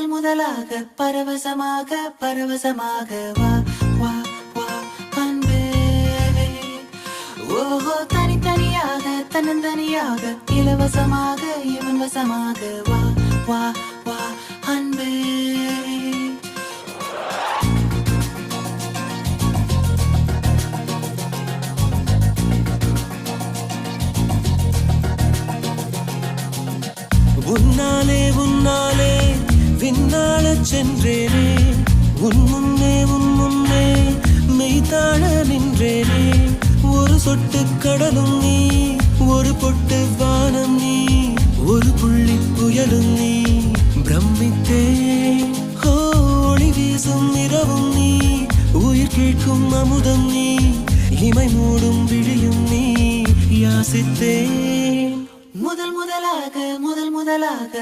முதலாக பரவசமாக வா வா வா அன்பே. ஓஹோ தனித்தனியாக தன்னந்தனியாக இலவசமாக இவன் வசமாக வா வா வா அன்பே. உன்னாலே விண்ணாளச் சென்றேனே, உன் முன்னே மெய்தாழ நின்றேனே. ஒரு சொட்டு கடலும் நீ, ஒரு பொட்டு வானம் நீ, ஒரு புள்ளி புயலும் நீ. பிரமித்தேன் ஒளி வீசும் இரவும் நீ, உயிர் கேட்கும் அமுதம் நீ, இமை மூடும் விழியும் நீ. யாசித்தேன் முதலாக